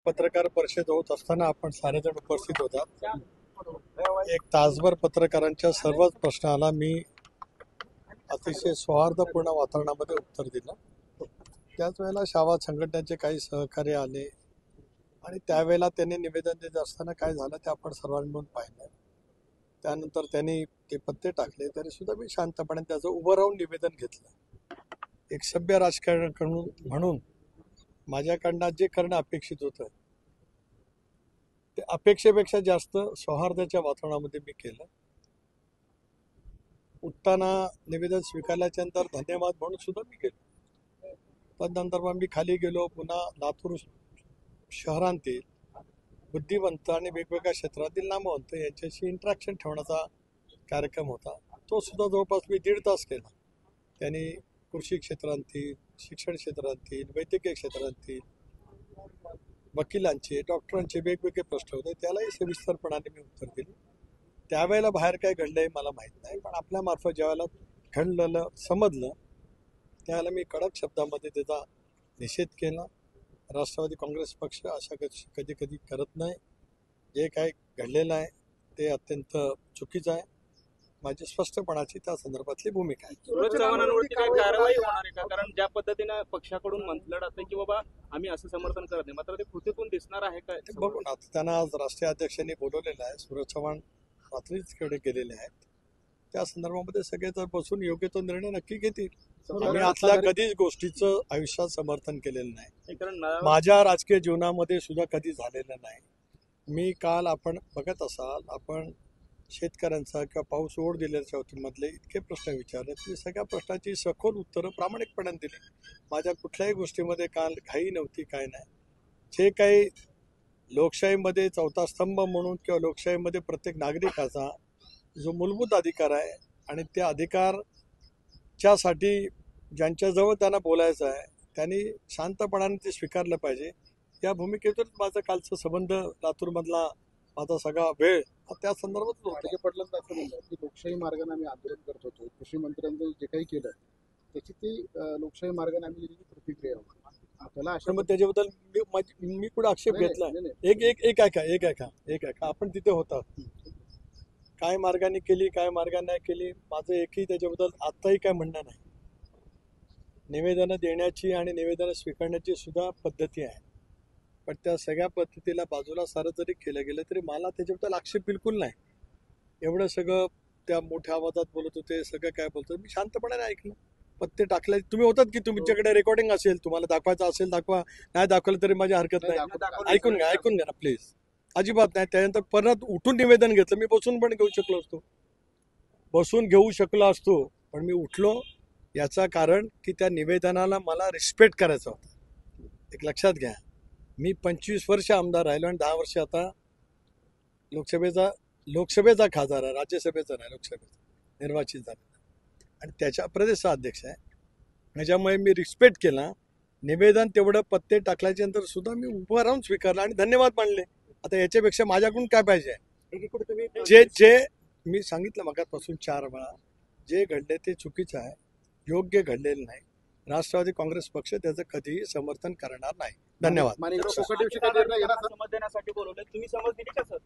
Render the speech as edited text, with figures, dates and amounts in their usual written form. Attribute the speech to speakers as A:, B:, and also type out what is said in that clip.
A: पत्रकार परिषद होत असताना आपण सारेजण उपस्थित होता. एक तासभर पत्रकारांच्या सर्वच प्रश्नाला मी अतिशय सौहार्दपूर्ण वातावरणामध्ये उत्तर दिलं. त्याच वेळेला शावाद संघटनेचे काही सहकार्य आले आणि त्यावेळेला त्यांनी निवेदन देत असताना काय झालं ते आपण सर्वांनी मिळून पाहिलं. त्यानंतर त्यांनी ते पत्ते टाकले तरी सुद्धा मी शांतपणे त्याचं उभं राहून निवेदन घेतलं. एक सभ्य राजकारण म्हणून माझ्याकडनं जे करणं अपेक्षित होतं ते अपेक्षेपेक्षा जास्त सौहार्दाच्या वातावरणामध्ये मी केलं. उठताना निवेदन स्वीकारल्याच्या नंतर धन्यवाद म्हणून सुद्धा मी केलं. तदनंतर मग मी खाली गेलो. पुन्हा लातूर शहरांतील बुद्धिवंत आणि वेगवेगळ्या क्षेत्रातील नामवंत यांच्याशी इंटरॅक्शन ठेवण्याचा कार्यक्रम होता. तो सुद्धा जवळपास मी 1.5 तास केला. त्यांनी कृषी क्षेत्रांतील, शिक्षण क्षेत्रांतील, वैद्यकीय क्षेत्रांतील, वकिलांचे, डॉक्टरांचे वेगवेगळे प्रश्न होते. त्यालाही सविस्तरपणाने मी उत्तर दिले. त्यावेळेला बाहेर काय घडलंय मला माहीत नाही, पण आपल्यामार्फत ज्यावेळेला घडलेलं समजलं त्यावेळेला मी कडक शब्दामध्ये त्याचा निषेध केला. राष्ट्रवादी काँग्रेस पक्ष अशा कधी कधी करत नाही. जे काय घडलेलं आहे ते अत्यंत चुकीचं आहे. माझी स्पष्टपणाची त्या संदर्भातली भूमिका आहे.
B: सुरज चव्हाणांवरती काय कारवाई होणार आहे का? कारण ज्या पद्धतीनं पक्षाकडून म्हटलं जातं की बाबा आम्ही असं समर्थन करत नाही, मात्र ते कृतीतून दिसणार आहे का?
A: बघू ना, त्यांना आज राष्ट्रीय अध्यक्षांनी बोलवलेलं आहे. सूरज चव्हाण रात्रीच कडे गेलेले आहेत. त्या संदर्भामध्ये सगळे जर बसून योग्य तो निर्णय नक्की घेतील. आम्ही आतल्या कधीच गोष्टीचं आयुष्यात समर्थन केलेलं नाही. माझ्या राजकीय जीवनामध्ये सुद्धा कधी झालेलं नाही. मी काल आपण बघत असाल, आपण शेतकऱ्यांचा किंवा पाऊस ओढ दिल्याच्या मधले इतके प्रश्न विचारले. मी सगळ्या प्रश्नाची सखोल उत्तरं प्रामाणिकपणे दिली. माझ्या कुठल्याही गोष्टीमध्ये काल घाई नव्हती, काय नाही. जे काही लोकशाहीमध्ये चौथा स्तंभ म्हणून किंवा लोकशाहीमध्ये प्रत्येक नागरिकाचा जो मूलभूत अधिकार आहे आणि त्या अधिकारच्यासाठी ज्यांच्याजवळ त्यांना बोलायचं आहे त्यांनी शांतपणाने ते स्वीकारलं पाहिजे. या भूमिकेतून माझं कालचं संबंध लातूरमधला माझा सगळा वेळ त्या संदर्भात होता.
C: पडलं असं म्हणलं की लोकशाही मार्गाने आम्ही आंदोलन करत होतो. कृषी मंत्र्यांनी जे काही केलं त्याची ती लोकशाही मार्गाने आम्ही दिलेली प्रतिक्रिया आपल्याला अशा.
A: मग त्याच्याबद्दल मी कुठे आक्षेप घेतला? एक ऐका आपण तिथे होता. काय मार्गाने केली, काय मार्गाने नाही केली, माझं एकही त्याच्याबद्दल आत्ताही काय म्हणणं नाही. निवेदनं देण्याची आणि निवेदनं स्वीकारण्याची सुद्धा पद्धती आहे, पण त्या सगळ्या पद्धतीला बाजूला सारं जरी केलं गेलं तरी मला त्याच्याबद्दल आक्षेप बिलकुल नाही. एवढं सगळं त्या मोठ्या आवाजात बोलत होते, सगळं काय बोलतो मी शांतपणाने ऐकलं. पत्ते टाकले तुम्ही होतात की तुमच्याकडे रेकॉर्डिंग असेल, तुम्हाला दाखवायचं असेल दाखवा, नाही दाखवलं तरी माझी हरकत नाही. ऐकून घ्या ना प्लीज. अजिबात नाही. त्यानंतर परत उठून निवेदन घेतलं. मी बसून पण घेऊ शकलो असतो, पण मी उठलो. याचा कारण की त्या निवेदनाला मला रिस्पेक्ट करायचा होता. एक लक्षात घ्या, मी 25 वर्ष आमदार राहिलो आणि 10 वर्ष आता लोकसभेचा खासदार आहे, राज्यसभेचा नाही, लोकसभेचा निर्वाचित झाला आणि त्याच्या प्रदेशचा अध्यक्ष आहे. त्याच्यामुळे मी रिस्पेक्ट केला. निवेदन तेवढं पत्ते टाकल्याच्या नंतर सुद्धा मी उभं राहून स्वीकारलं आणि धन्यवाद मानले. आता याच्यापेक्षा माझ्याकडून काय पाहिजे? जे मी सांगितलं मगापासून 4 वेळा, जे घडले ते चुकीचं आहे, योग्य घडलेलं नाही. राष्ट्रवादी काँग्रेस पक्ष त्याचं कधीही समर्थन करणार नाही. धन्यवाद.
B: समज देण्यासाठी बोलवलं, तुम्ही समज दिली का सर?